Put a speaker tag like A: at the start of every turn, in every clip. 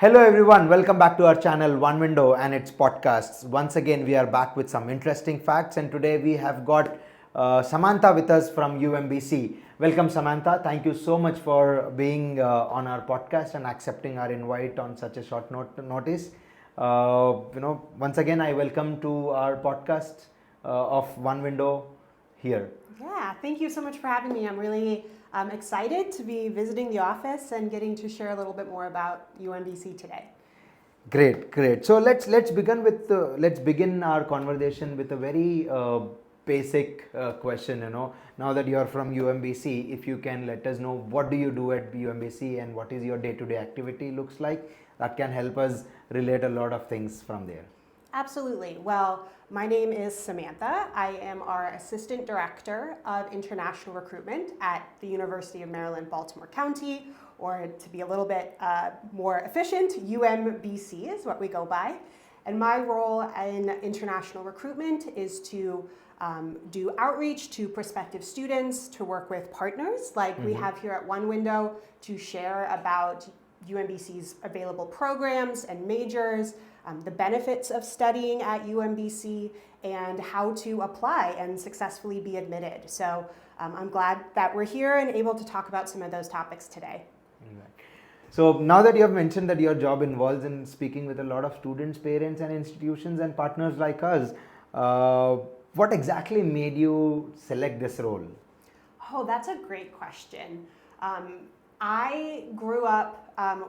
A: Hello everyone, welcome back to our channel One Window and its podcasts. Once again, we are back with some interesting facts, and today we have got Samantha with us from UMBC. Welcome, Samantha. Thank you so much for being on our podcast and accepting our invite on such a short notice. Once again, I welcome to our podcast of One Window here.
B: Yeah, thank you so much for having me. I'm really excited to be visiting the office and getting to share a little bit more about UMBC today.
A: Great. So let's begin our conversation with a very basic question. Now that you are from UMBC, if you can let us know what do you do at UMBC and what is your day-to-day activity looks like, that can help us relate a lot of things from there.
B: Absolutely. Well, my name is Samantha. I am our Assistant Director of International Recruitment at the University of Maryland, Baltimore County, or to be a little bit more efficient, UMBC is what we go by. And my role in international recruitment is to do outreach to prospective students, to work with partners like we have here at One Window to share about UMBC's available programs and majors, the benefits of studying at UMBC, and how to apply and successfully be admitted. So I'm glad that we're here and able to talk about some of those topics today.
A: So now that you have mentioned that your job involves in speaking with a lot of students, parents and institutions and partners like us, what exactly made you select this role?
B: Oh, that's a great question. I grew up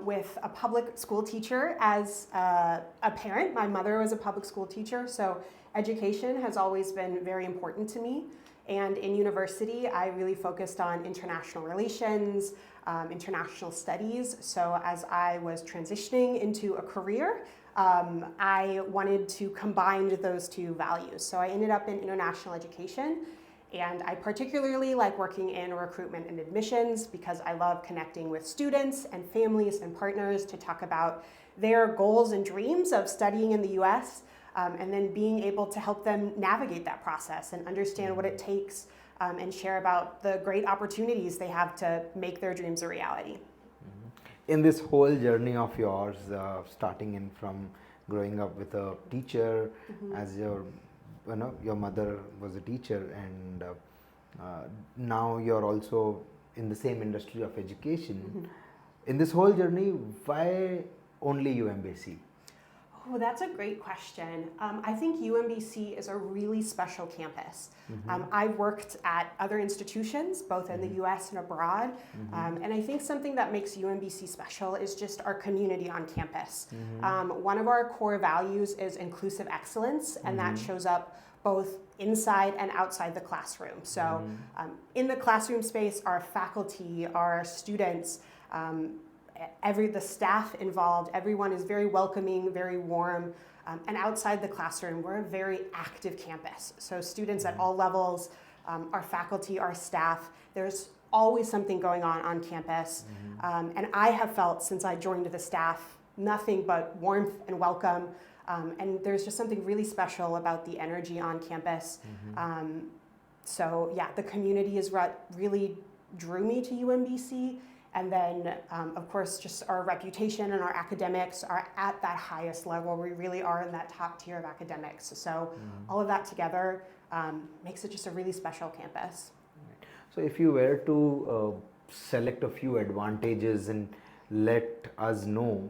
B: with a public school teacher as a parent. My mother was a public school teacher, so education has always been very important to me. And in university, I really focused on international relations, international studies. So as I was transitioning into a career, I wanted to combine those two values. So I ended up in international education. And I particularly like working in recruitment and admissions because I love connecting with students and families and partners to talk about their goals and dreams of studying in the US, and then being able to help them navigate that process and understand what it takes, and share about the great opportunities they have to make their dreams a reality.
A: In this whole journey of yours, starting in from growing up with a teacher as your mother was a teacher, and now you're also in the same industry of education. In this whole journey, why only UMBC?
B: Oh, that's a great question. I think UMBC is a really special campus. I've worked at other institutions, both in the US and abroad, and I think something that makes UMBC special is just our community on campus. One of our core values is inclusive excellence, and that shows up both inside and outside the classroom. So in the classroom space, our faculty, our students, the staff involved, everyone is very welcoming, very warm, and outside the classroom, we're a very active campus. So students at all levels, our faculty, our staff, there's always something going on campus. And I have felt since I joined the staff, nothing but warmth and welcome. And there's just something really special about the energy on campus. So yeah, the community is what really drew me to UMBC. And then, of course, just our reputation and our academics are at that highest level. We really are in that top tier of academics. So all of that together makes it just a really special campus.
A: So if you were to select a few advantages and let us know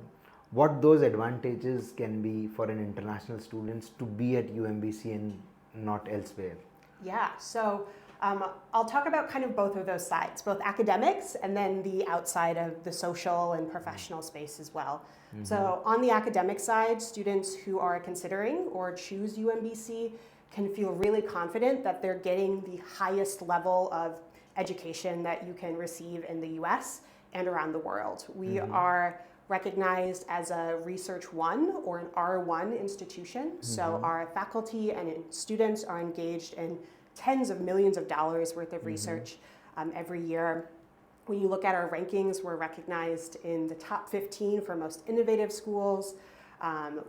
A: what those advantages can be for an international students to be at UMBC and not elsewhere.
B: Yeah, so I'll talk about kind of both of those sides, both academics and then the outside of the social and professional space as well. So on the academic side, students who are considering or choose UMBC can feel really confident that they're getting the highest level of education that you can receive in the US and around the world. We are recognized as a Research 1 or an R1 institution. So our faculty and students are engaged in tens of millions of dollars worth of research every year. When you look at our rankings, we're recognized in the top 15 for most innovative schools.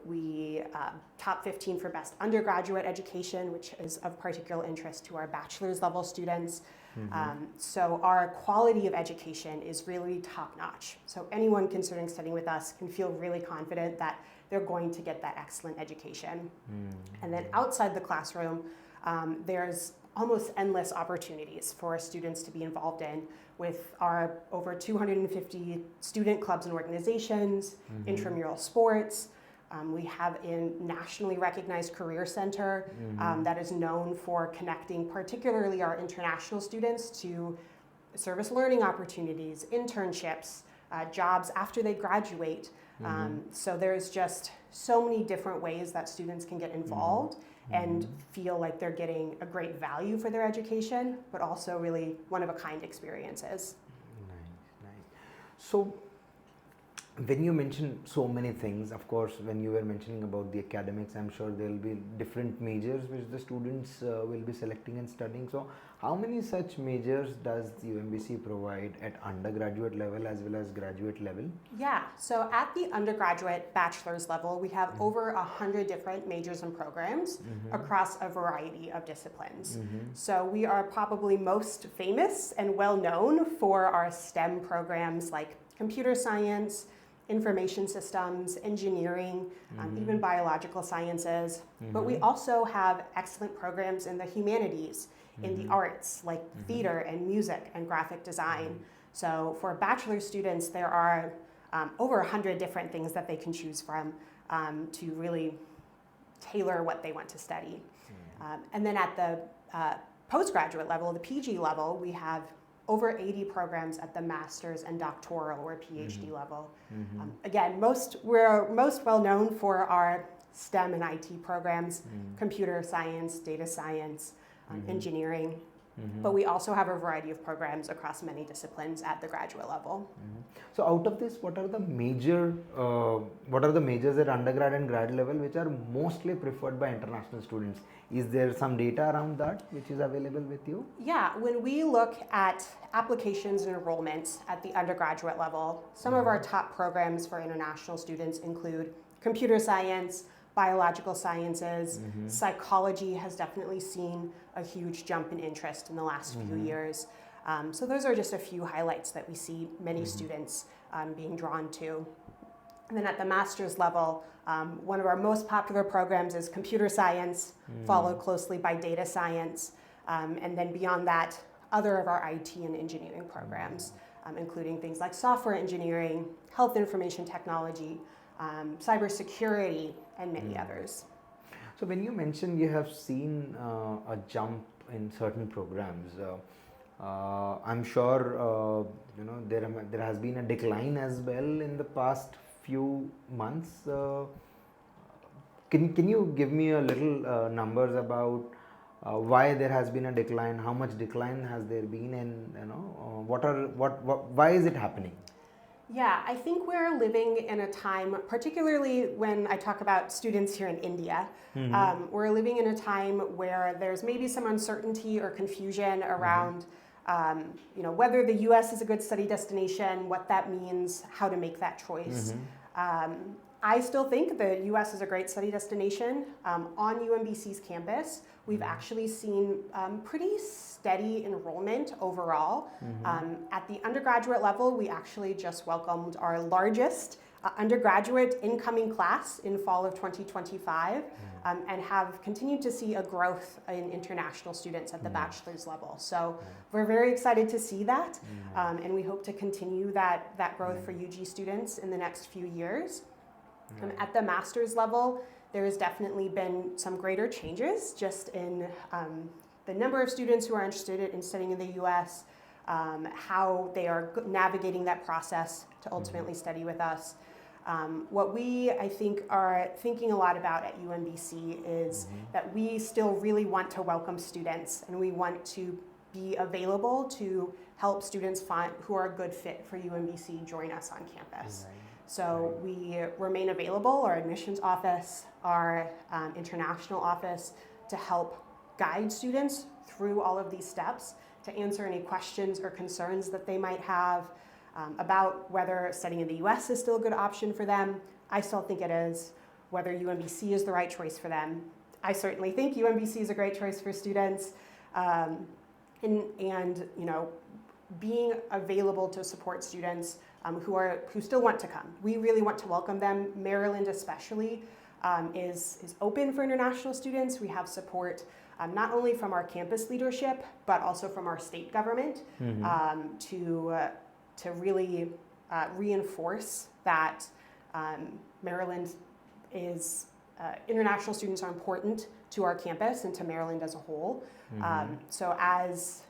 B: We top 15 for best undergraduate education, which is of particular interest to our bachelor's level students. So our quality of education is really top notch. So anyone considering studying with us can feel really confident that they're going to get that excellent education. And then outside the classroom, there's almost endless opportunities for students to be involved in with our over 250 student clubs and organizations, intramural sports. We have a nationally recognized career center that is known for connecting particularly our international students to service learning opportunities, internships, jobs after they graduate. So there's just so many different ways that students can get involved and feel like they're getting a great value for their education, but also really one-of-a-kind experiences.
A: Nice. So when you mention so many things, of course, when you were mentioning about the academics, I'm sure there will be different majors which the students will be selecting and studying. So how many such majors does the UMBC provide at undergraduate level as well as graduate level?
B: Yeah, so at the undergraduate bachelor's level, we have over 100 different majors and programs across a variety of disciplines. So we are probably most famous and well known for our STEM programs like computer science, information systems, engineering, even biological sciences. But we also have excellent programs in the humanities, in the arts, like theater and music and graphic design. So for bachelor students, there are over 100 different things that they can choose from to really tailor what they want to study. And then at the postgraduate level, the PG level, we have over 80 programs at the master's and doctoral or PhD level. Again, we're most well known for our STEM and IT programs, computer science, data science, engineering, but we also have a variety of programs across many disciplines at the graduate level.
A: So out of this, what are the majors at undergrad and grad level which are mostly preferred by international students? Is there some data around that which is available with you?
B: Yeah, when we look at applications and enrollments at the undergraduate level, some of our top programs for international students include computer science, biological sciences, psychology has definitely seen a huge jump in interest in the last few years. So those are just a few highlights that we see many students being drawn to. And then at the master's level, one of our most popular programs is computer science, followed closely by data science. And then beyond that, other of our IT and engineering programs, including things like software engineering, health information technology, cybersecurity, and many others.
A: So when you mentioned you have seen a jump in certain programs, I'm sure there has been a decline as well in the past few months. Can you give me a little numbers about why there has been a decline? How much decline has there been, and why is it happening?
B: Yeah, I think we're living in a time, particularly when I talk about students here in India, we're living in a time where there's maybe some uncertainty or confusion around whether the US is a good study destination, what that means, how to make that choice. I still think the US is a great study destination. On UMBC's campus, we've actually seen pretty steady enrollment overall. At the undergraduate level, we actually just welcomed our largest undergraduate incoming class in fall of 2025 and have continued to see a growth in international students at the bachelor's level. So we're very excited to see that and we hope to continue that growth for UG students in the next few years. At the master's level, there has definitely been some greater changes just in the number of students who are interested in studying in the US, how they are navigating that process to ultimately study with us. What we, I think, are thinking a lot about at UMBC is that we still really want to welcome students and we want to be available to help students who are a good fit for UMBC join us on campus. So we remain available, our admissions office, our international office, to help guide students through all of these steps, to answer any questions or concerns that they might have about whether studying in the US is still a good option for them. I still think it is. Whether UMBC is the right choice for them. I certainly think UMBC is a great choice for students. and being available to support students who still want to come. We really want to welcome them. Maryland especially is open for international students. We have support not only from our campus leadership, but also from our state government to really reinforce that Maryland is international students are important to our campus and to Maryland as a whole. So as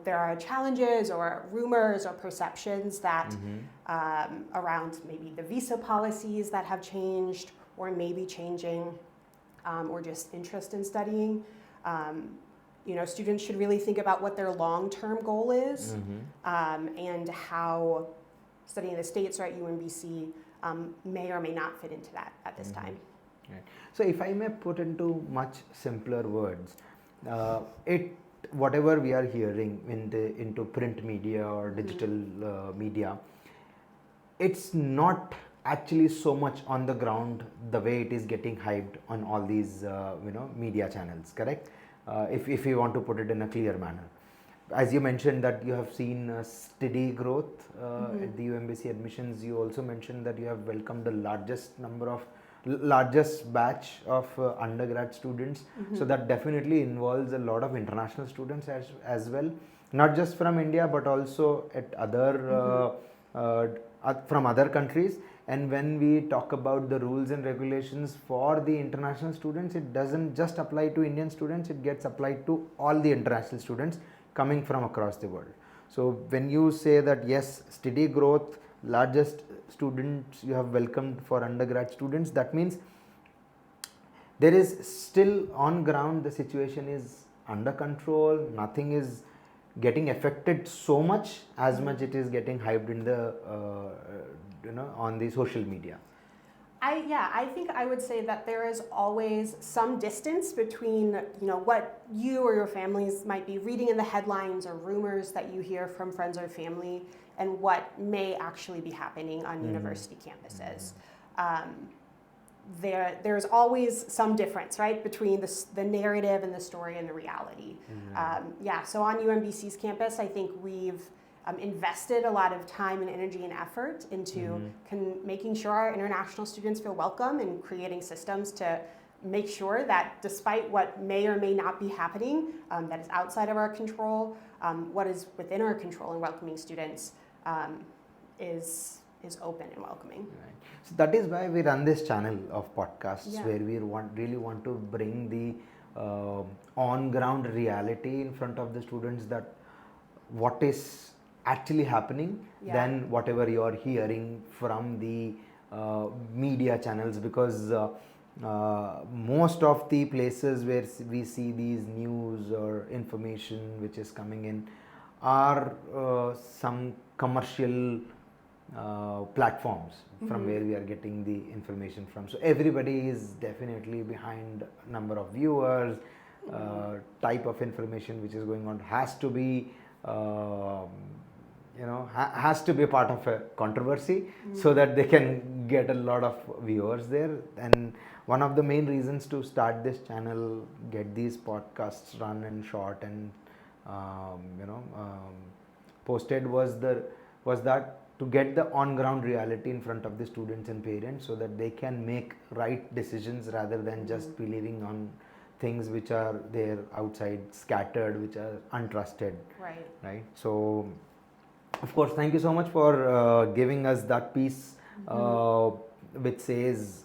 B: there are challenges or rumors or perceptions that around maybe the visa policies that have changed or maybe changing, or just interest in studying, students should really think about what their long-term goal is, and how studying in the States or at UMBC may or may not fit into that at this time.
A: Right. So if I may put into much simpler words, whatever we are hearing into print media or digital media, it's not actually so much on the ground the way it is getting hyped on all these media channels, correct? If you want to put it in a clear manner. As you mentioned that you have seen steady growth at the UMBC admissions, you also mentioned that you have welcomed the largest batch of undergrad students. So that definitely involves a lot of international students as well, not just from India but also at other from other countries. And when we talk about the rules and regulations for the international students, it doesn't just apply to Indian students, it gets applied to all the international students coming from across the world. So when you say that yes, steady growth, largest students you have welcomed for undergrad students, that means there is still on ground the situation is under control, nothing is getting affected so much as much it is getting hyped in the on the social media.
B: I think I would say that there is always some distance between what you or your families might be reading in the headlines or rumors that you hear from friends or family and what may actually be happening on university campuses. There's always some difference, right, between the narrative and the story and the reality. So on UMBC's campus, I think we've invested a lot of time and energy and effort into making sure our international students feel welcome and creating systems to make sure that despite what may or may not be happening that is outside of our control, what is within our control in welcoming students is open and welcoming.
A: Right. So that is why we run this channel of podcasts where we really want to bring the on-ground reality in front of the students, that what is actually happening than whatever you are hearing from the media channels, because most of the places where we see these news or information which is coming in are some commercial platforms from where we are getting the information from. So everybody is definitely behind number of viewers, type of information which is going on has to be has to be a part of a controversy so that they can get a lot of viewers there. And one of the main reasons to start this channel, get these podcasts run and shot and posted was that to get the on-ground reality in front of the students and parents so that they can make right decisions rather than just believing on things which are there outside scattered, which are untrusted. Right. So of course, thank you so much for giving us that piece which says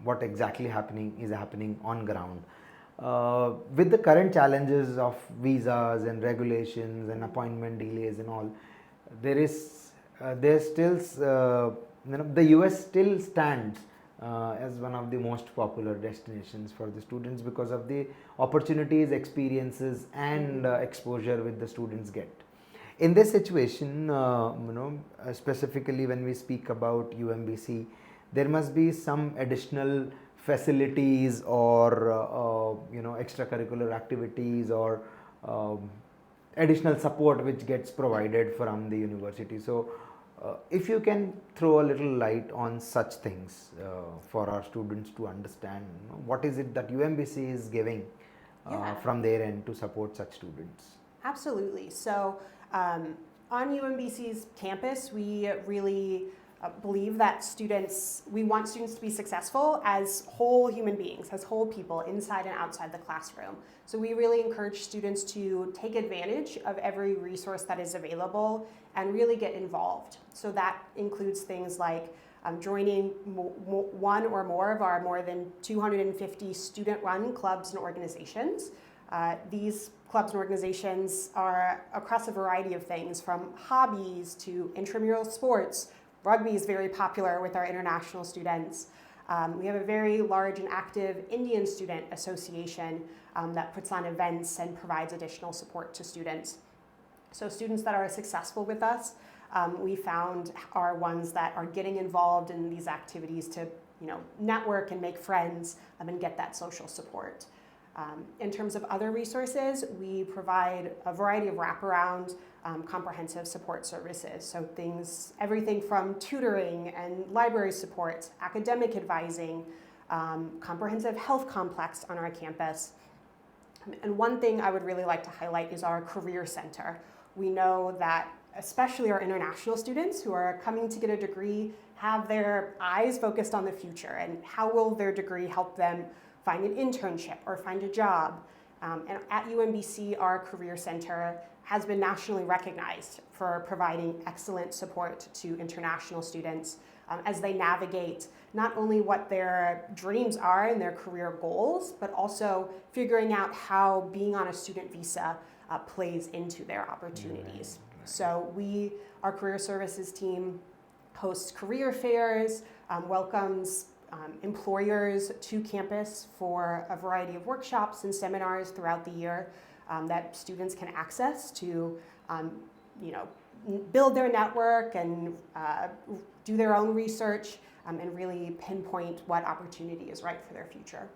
A: what exactly is happening on ground. With the current challenges of visas and regulations and appointment delays and all, there's still the US still stands as one of the most popular destinations for the students because of the opportunities, experiences and exposure which the students get. In this situation, specifically when we speak about UMBC, there must be some additional facilities or extracurricular activities or additional support which gets provided from the university. So if you can throw a little light on such things for our students to understand what is it that UMBC is giving
B: Yeah.
A: from their end to support such students?
B: Absolutely. So on UMBC's campus, we really believe that we want students to be successful as whole human beings, as whole people inside and outside the classroom. So we really encourage students to take advantage of every resource that is available and really get involved. So that includes things like joining one or more of our more than 250 student-run clubs and organizations. These clubs and organizations are across a variety of things, from hobbies to intramural sports. Rugby is very popular with our international students. We have a very large and active Indian student association that puts on events and provides additional support to students. So students that are successful with us, we found are ones that are getting involved in these activities to network and make friends and get that social support. In terms of other resources, we provide a variety of wraparound comprehensive support services. So everything from tutoring and library support, academic advising, comprehensive health complex on our campus. And one thing I would really like to highlight is our career center. We know that especially our international students who are coming to get a degree have their eyes focused on the future and how will their degree help them find an internship or find a job. And at UMBC, our Career Center has been nationally recognized for providing excellent support to international students as they navigate not only what their dreams are and their career goals, but also figuring out how being on a student visa plays into their opportunities. Right. So our career services team hosts career fairs, welcomes employers to campus for a variety of workshops and seminars throughout the year that students can access to build their network and do their own research and really pinpoint what opportunity is right for their future.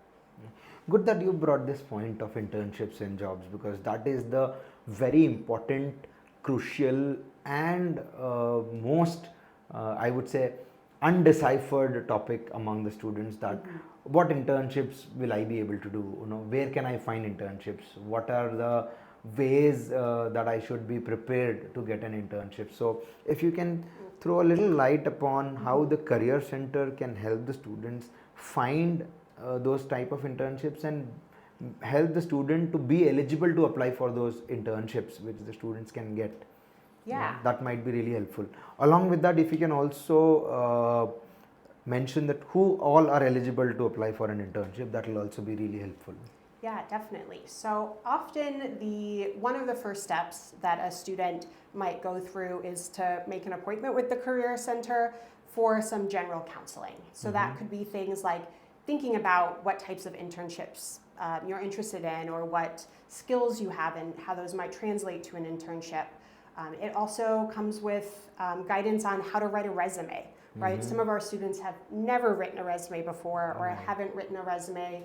A: Good that you brought this point of internships and jobs, because that is the very important, crucial and most, I would say, undeciphered topic among the students, that what internships will I be able to do? Where can I find internships? What are the ways that I should be prepared to get an internship? So if you can throw a little light upon how the career center can help the students find those type of internships and help the student to be eligible to apply for those internships which the students can get.
B: Yeah.
A: That might be really helpful. Along with that, if you can also mention that who all are eligible to apply for an internship, that will also be really helpful.
B: Yeah, definitely. So often one of the first steps that a student might go through is to make an appointment with the Career Center for some general counseling. So that could be things like thinking about what types of internships you're interested in, or what skills you have and how those might translate to an internship. It also comes with guidance on how to write a resume, right? Some of our students have never written a resume before, or haven't written a resume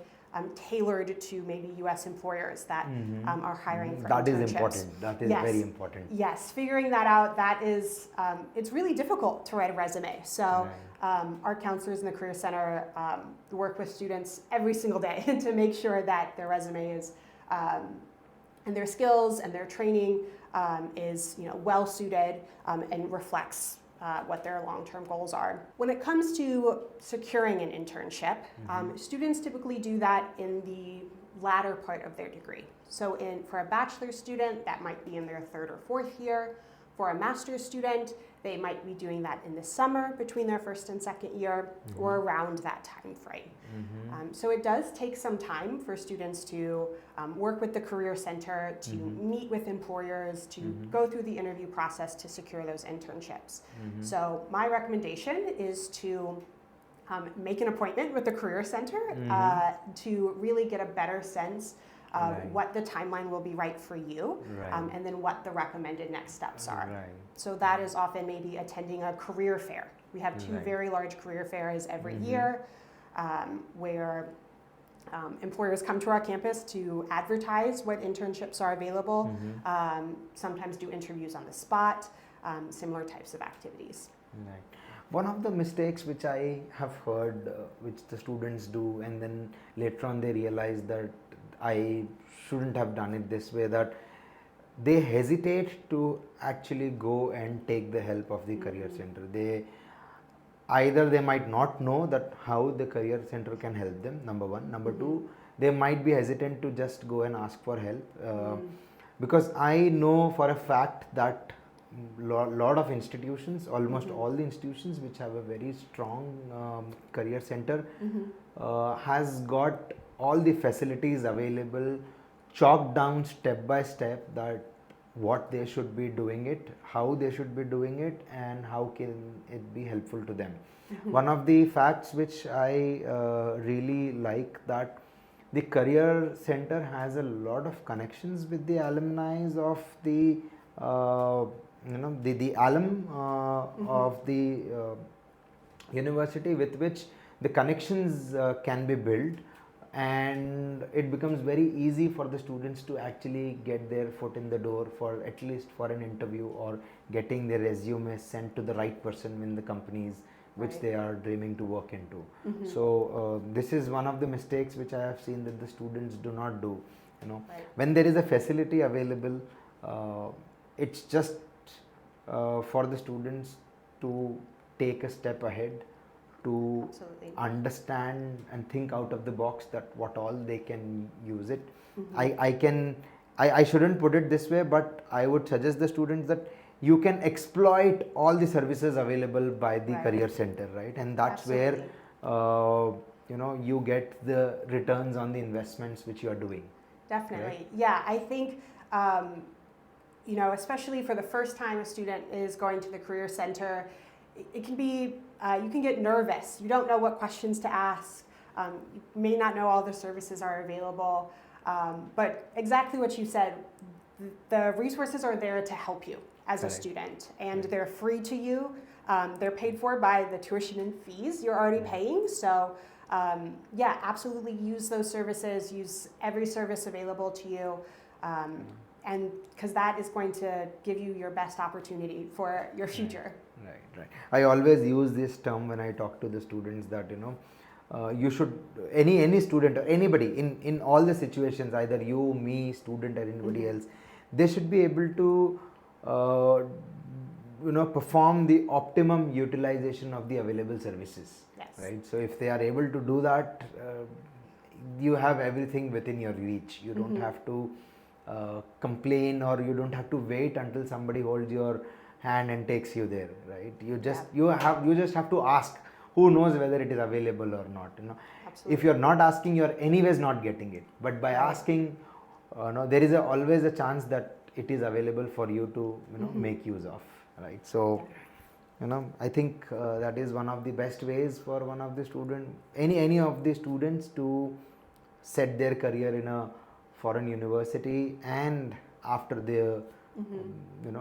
B: tailored to maybe U.S. employers that are hiring for internships.
A: That is important. That is very important.
B: Yes, figuring that out, it's really difficult to write a resume. So our counselors in the Career Center work with students every single day to make sure that their resume is, and their skills and their training is well suited and reflects what their long-term goals are. When it comes to securing an internship, students typically do that in the latter part of their degree. So for a bachelor's student, that might be in their third or fourth year. For a master's student, they might be doing that in the summer between their first and second year, or around that time frame. So it does take some time for students to work with the Career Center, to meet with employers, to go through the interview process to secure those internships. So my recommendation is to make an appointment with the Career Center to really get a better sense of what the timeline will be right for you, and then what the recommended next steps are. So that is often maybe attending a career fair. We have two very large career fairs every year where employers come to our campus to advertise what internships are available, sometimes do interviews on the spot, similar types of activities.
A: One of the mistakes which I have heard, which the students do, and then later on they realize that I shouldn't have done it this way, that they hesitate to actually go and take the help of the career center. Either they might not know that how the career center can help them, number one. Number two, they might be hesitant to just go and ask for help, because I know for a fact that lot of institutions, almost all the institutions which have a very strong career center, has got all the facilities available, chalked down step by step, that what they should be doing it, how they should be doing it, and how can it be helpful to them. One of the facts which I really like, that the career center has a lot of connections with the alumni of the the alum of the university, with which the connections can be built, and it becomes very easy for the students to actually get their foot in the door, for at least for an interview, or getting their resume sent to the right person in the companies which they are dreaming to work into. So this is one of the mistakes which I have seen that the students do not do. When there is a facility available, it's just for the students to take a step ahead, to understand and think out of the box, that what all they can use it. I shouldn't put it this way, but I would suggest the students that you can exploit all the services available by the career center, right? And that's where you get the returns on the investments which you are doing.
B: Definitely.
A: Right?
B: Yeah, I think especially for the first time a student is going to the career center, it can be you can get nervous. You don't know what questions to ask. You may not know all the services are available, but exactly what you said, the resources are there to help you as a student, and they're free to you. They're paid for by the tuition and fees you're already paying. So absolutely use those services, use every service available to you, and because that is going to give you your best opportunity for your future.
A: Right. I always use this term when I talk to the students, that you should, any student or anybody in all the situations, either you, me, student, or anybody else, they should be able to perform the optimum utilization of the available services.
B: Yes.
A: Right. So if they are able to do that, you have everything within your reach. You don't have to complain, or you don't have to wait until somebody holds your hand and takes you there, right? You just have to ask. Who knows whether it is available or not?
B: Absolutely.
A: If you're not asking, you're anyways not getting it. But by asking, there is always a chance that it is available for you to make use of, right? So I think that is one of the best ways for one of the any of the students to set their career in a foreign university and after their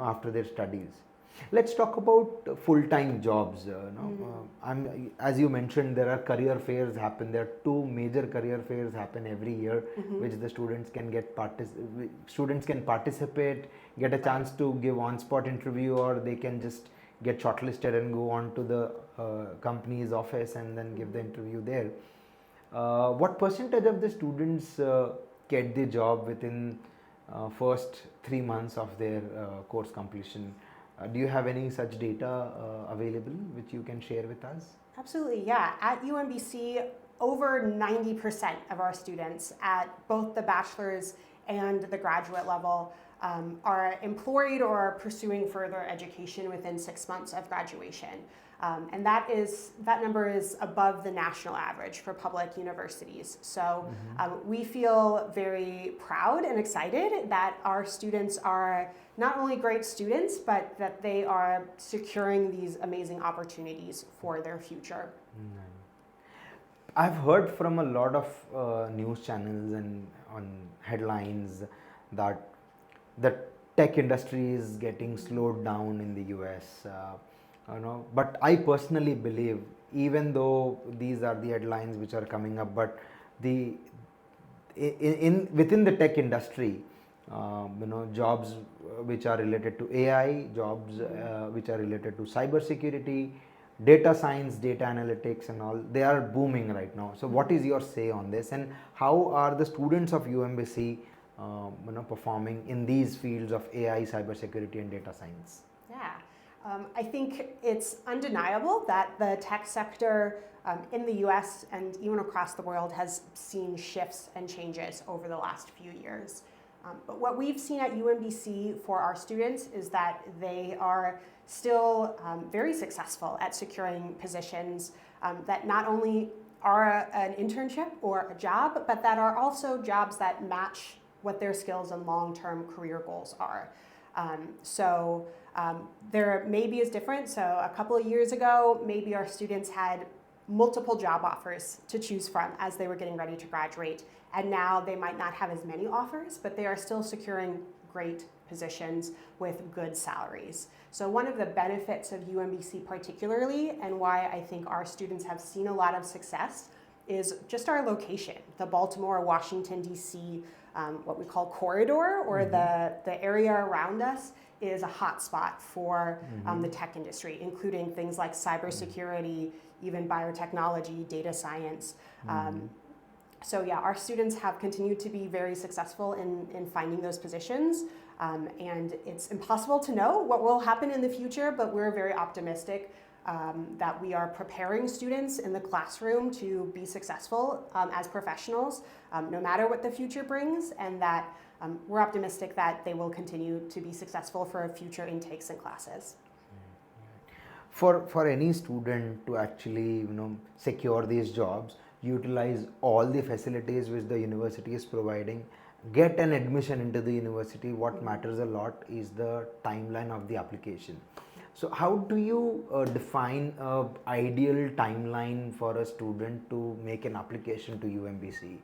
A: after their studies. Let's talk about full-time jobs. As you mentioned, there are career fairs happen. There are 2 major career fairs happen every year, which the students can participate, get a chance to give on-spot interview, or they can just get shortlisted and go on to the company's office and then give the interview there. What percentage of the students get the job within first 3 months of their course completion? Do you have any such data available which you can share with us?
B: Absolutely, yeah. At UMBC, over 90% of our students at both the bachelor's and the graduate level are employed or pursuing further education within 6 months of graduation. And that number is above the national average for public universities. So we feel very proud and excited that our students are not only great students, but that they are securing these amazing opportunities for their future.
A: I've heard from a lot of news channels and on headlines that the tech industry is getting slowed down in the US. But I personally believe, even though these are the headlines which are coming up, but within the tech industry, jobs which are related to AI, jobs which are related to cybersecurity, data science, data analytics and all, they are booming right now. So what is your say on this, and how are the students of UMBC performing in these fields of AI, cybersecurity and data science?
B: Yeah, I think it's undeniable that the tech sector in the US and even across the world has seen shifts and changes over the last few years. But what we've seen at UMBC for our students is that they are still very successful at securing positions that not only are an internship or a job, but that are also jobs that match what their skills and long-term career goals are. There maybe is different. So a couple of years ago, maybe our students had multiple job offers to choose from as they were getting ready to graduate. And now they might not have as many offers, but they are still securing great positions with good salaries. So one of the benefits of UMBC particularly, and why I think our students have seen a lot of success, is just our location. The Baltimore, Washington, D.C., what we call corridor, or the area around us, is a hotspot for the tech industry, including things like cybersecurity, even biotechnology, data science. So yeah, our students have continued to be very successful in finding those positions. And it's impossible to know what will happen in the future, but we're very optimistic that we are preparing students in the classroom to be successful as professionals, no matter what the future brings, and that we're optimistic that they will continue to be successful for future intakes and classes.
A: For any student to actually secure these jobs, utilize all the facilities which the university is providing, get an admission into the university, what matters a lot is the timeline of the application. So how do you define an ideal timeline for a student to make an application to UMBC?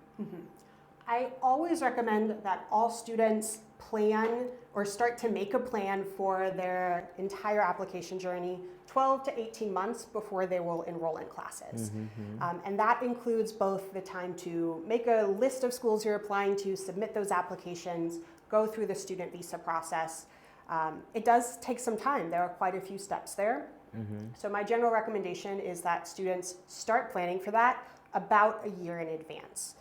B: I always recommend that all students plan or start to make a plan for their entire application journey 12 to 18 months before they will enroll in classes. And that includes both the time to make a list of schools you're applying to, submit those applications, go through the student visa process. It does take some time. There are quite a few steps there. So my general recommendation is that students start planning for that about a year in advance.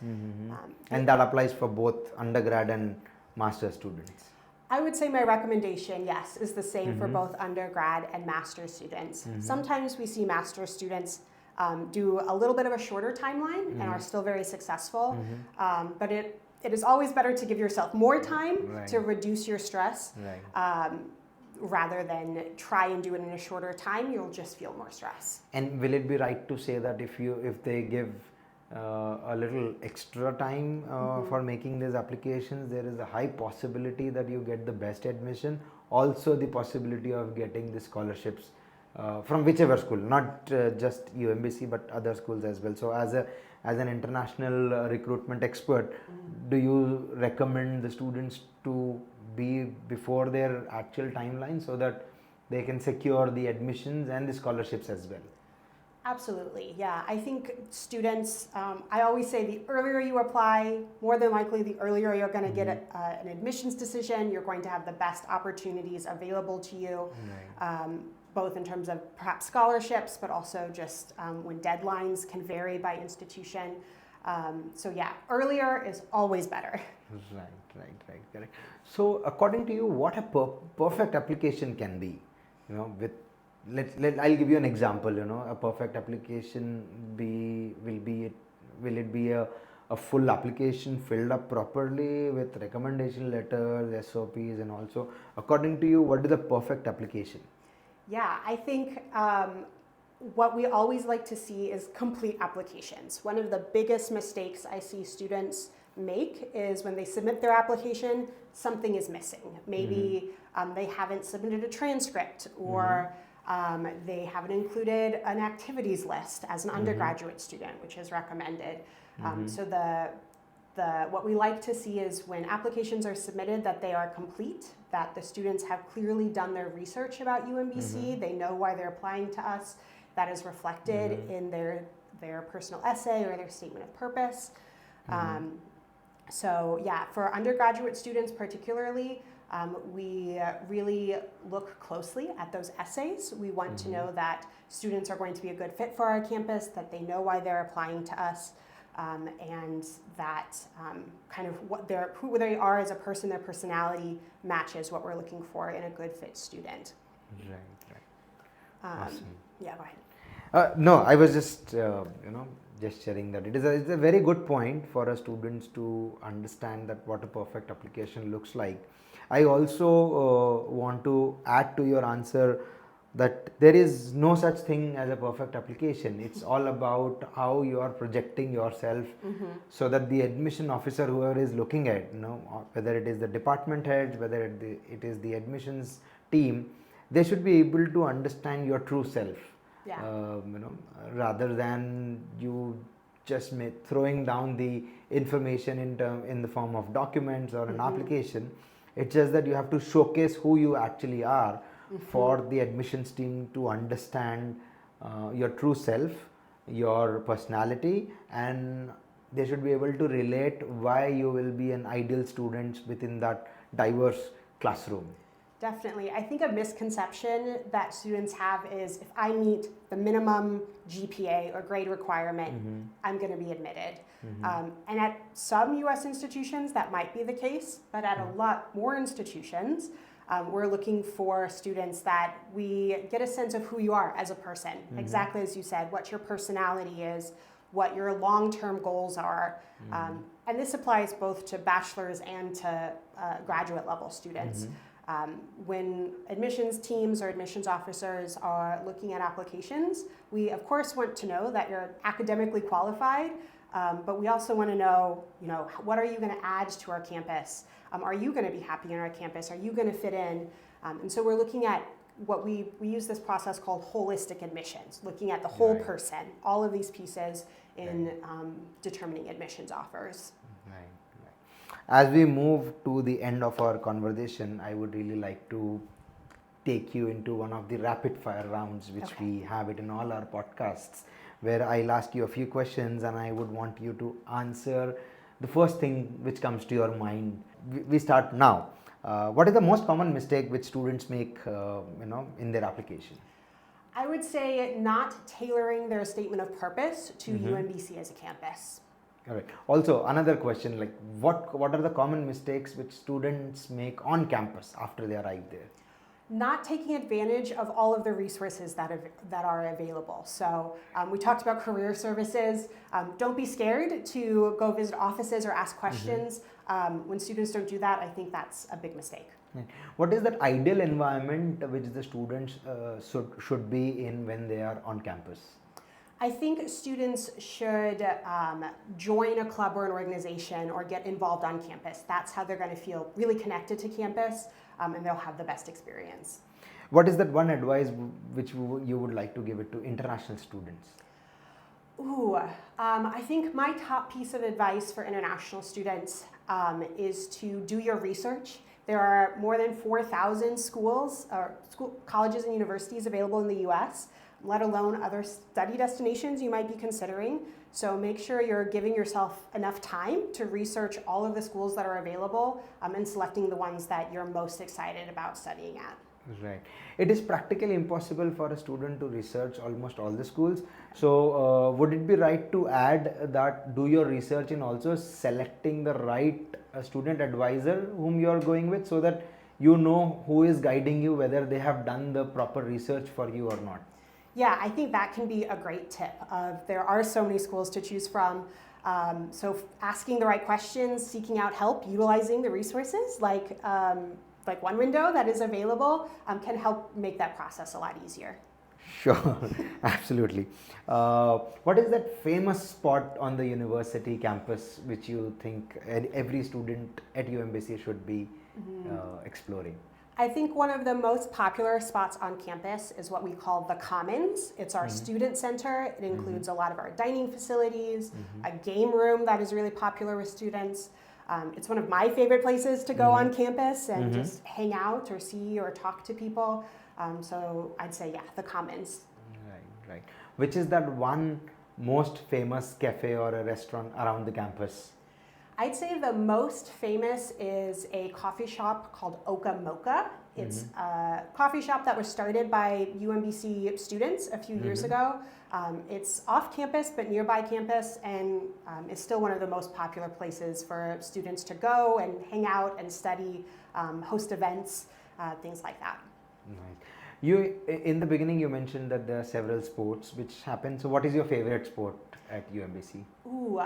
A: And that applies for both undergrad and master students?
B: I would say my recommendation, yes, is the same for both undergrad and master students. Sometimes we see master students do a little bit of a shorter timeline and are still very successful, but it is always better to give yourself more time to reduce your stress. Rather than try and do it in a shorter time, you'll just feel more stress.
A: And will it be right to say that if they give a little extra time for making these applications, there is a high possibility that you get the best admission, also the possibility of getting the scholarships from whichever school, not just UMBC but other schools as well. So as an international recruitment expert, do you recommend the students to be before their actual timeline so that they can secure the admissions and the scholarships as well?
B: Absolutely, yeah. I think students, I always say the earlier you apply, more than likely the earlier you're going to get an admissions decision. You're going to have the best opportunities available to you, both in terms of perhaps scholarships, but also just when deadlines can vary by institution. So yeah, earlier is always better.
A: Right, correct. So according to you, what a perfect application can be? I'll give you an example. A perfect application will it be a full application filled up properly with recommendation letters, SOPs, and also according to you, what is the perfect application?
B: Yeah, I think what we always like to see is complete applications. One of the biggest mistakes I see students make is when they submit their application, something is missing. Maybe they haven't submitted a transcript, or they haven't included an activities list as an undergraduate student, which is recommended. So what we like to see is when applications are submitted that they are complete, that the students have clearly done their research about UMBC, they know why they're applying to us, that is reflected in their personal essay or their statement of purpose. So yeah, for undergraduate students particularly, We really look closely at those essays. We want to know that students are going to be a good fit for our campus, that they know why they're applying to us, and that kind of who they are as a person, their personality matches what we're looking for in a good fit student.
A: Right.
B: Awesome. Yeah, go ahead.
A: No, I was just just sharing that it's a very good point for our students to understand that what a perfect application looks like. I also want to add to your answer that there is no such thing as a perfect application. It's all about how you are projecting yourself, so that the admission officer, whoever is looking at, whether it is the department heads, whether it is the admissions team, they should be able to understand your true self.
B: Yeah.
A: Rather than you just throwing down the information in the form of documents or an application. It's just that you have to showcase who you actually are for the admissions team to understand your true self, your personality, and they should be able to relate why you will be an ideal student within that diverse classroom.
B: Definitely. I think a misconception that students have is if I meet the minimum GPA or grade requirement, I'm going to be admitted. And at some US institutions, that might be the case, but at a lot more institutions, we're looking for students that we get a sense of who you are as a person, exactly as you said, what your personality is, what your long-term goals are. And this applies both to bachelor's and to graduate level students. When admissions teams or admissions officers are looking at applications, we of course want to know that you're academically qualified, but we also want to know, what are you going to add to our campus? Are you going to be happy in our campus? Are you going to fit in? And so we're looking at what we use this process called holistic admissions, looking at the whole person, all of these pieces in determining admissions offers.
A: As we move to the end of our conversation, I would really like to take you into one of the rapid fire rounds which we have it in all our podcasts, where I'll ask you a few questions and I would want you to answer the first thing which comes to your mind. We start now. What is the most common mistake which students make in their application?
B: I would say not tailoring their statement of purpose to UMBC as a campus.
A: All right. Also, another question, like what are the common mistakes which students make on campus after they arrive there?
B: Not taking advantage of all of the resources that are available. So we talked about career services. Don't be scared to go visit offices or ask questions. When students don't do that, I think that's a big mistake.
A: What is that ideal environment which the students should be in when they are on campus?
B: I think students should join a club or an organization or get involved on campus. That's how they're going to feel really connected to campus, and they'll have the best experience.
A: What is that one advice which you would like to give it to international students?
B: I think my top piece of advice for international students is to do your research. There are more than 4,000 colleges and universities available in the US, let alone other study destinations you might be considering. So make sure you're giving yourself enough time to research all of the schools that are available and selecting the ones that you're most excited about studying at.
A: Right. It is practically impossible for a student to research almost all the schools. So would it be right to add that do your research in also selecting the right student advisor whom you are going with, so that you know who is guiding you, whether they have done the proper research for you or not?
B: Yeah, I think that can be a great tip. There are so many schools to choose from. So asking the right questions, seeking out help, utilizing the resources like One Window that is available can help make that process a lot easier.
A: Sure, absolutely. What is that famous spot on the university campus which you think every student at UMBC should be exploring?
B: I think one of the most popular spots on campus is what we call the Commons. It's our student center. It includes a lot of our dining facilities, a game room that is really popular with students. It's one of my favorite places to go on campus and just hang out or see or talk to people. So I'd say, the Commons.
A: Right. Which is that one most famous cafe or a restaurant around the campus?
B: I'd say the most famous is a coffee shop called Oka Mocha. It's a coffee shop that was started by UMBC students a few years ago. It's off campus, but nearby campus, and it's still one of the most popular places for students to go and hang out and study, host events, things like that.
A: Right. You, in the beginning, you mentioned that there are several sports which happen. So what is your favorite sport at UMBC?
B: Ooh,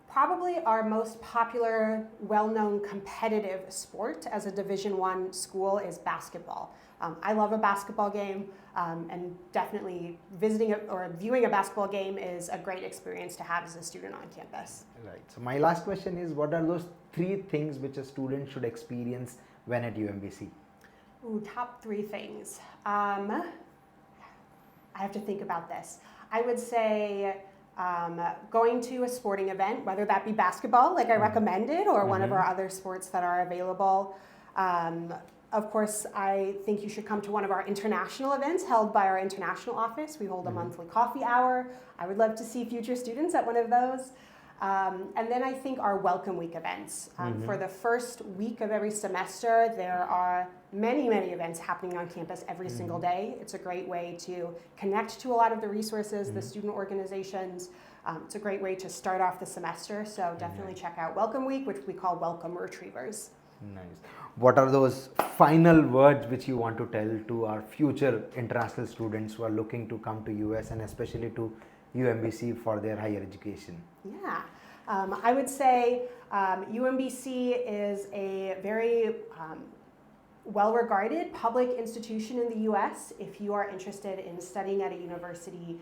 B: probably our most popular, well-known competitive sport as a Division I school is basketball. I love a basketball game, and definitely visiting or viewing a basketball game is a great experience to have as a student on campus.
A: Right. So my last question is, what are those 3 things which a student should experience when at UMBC?
B: Ooh, top 3 things. I have to think about this. I would say going to a sporting event, whether that be basketball, like I recommended, or one of our other sports that are available. Of course, I think you should come to one of our international events held by our international office. We hold a monthly coffee hour. I would love to see future students at one of those. And then I think our Welcome Week events. For the first week of every semester, there are many, many events happening on campus every single day. It's a great way to connect to a lot of the resources, the student organizations. It's a great way to start off the semester. So definitely check out Welcome Week, which we call Welcome Retrievers.
A: Nice. What are those final words which you want to tell to our future international students who are looking to come to US and especially to UMBC for their higher education?
B: Yeah, I would say UMBC is a very well-regarded public institution in the US. If you are interested in studying at a university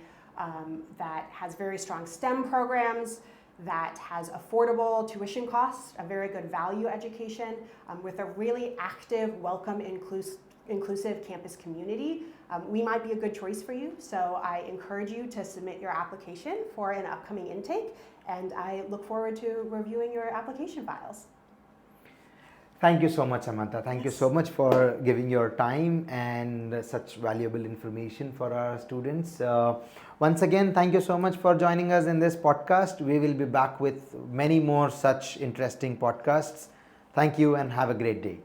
B: that has very strong STEM programs, that has affordable tuition costs, a very good value education, with a really active, welcome, inclusive campus community, we might be a good choice for you. So I encourage you to submit your application for an upcoming intake, and I look forward to reviewing your application files.
A: Thank you so much, Samantha. Thank you so much for giving your time and such valuable information for our students. Once again, thank you so much for joining us in this podcast. We will be back with many more such interesting podcasts. Thank you and have a great day.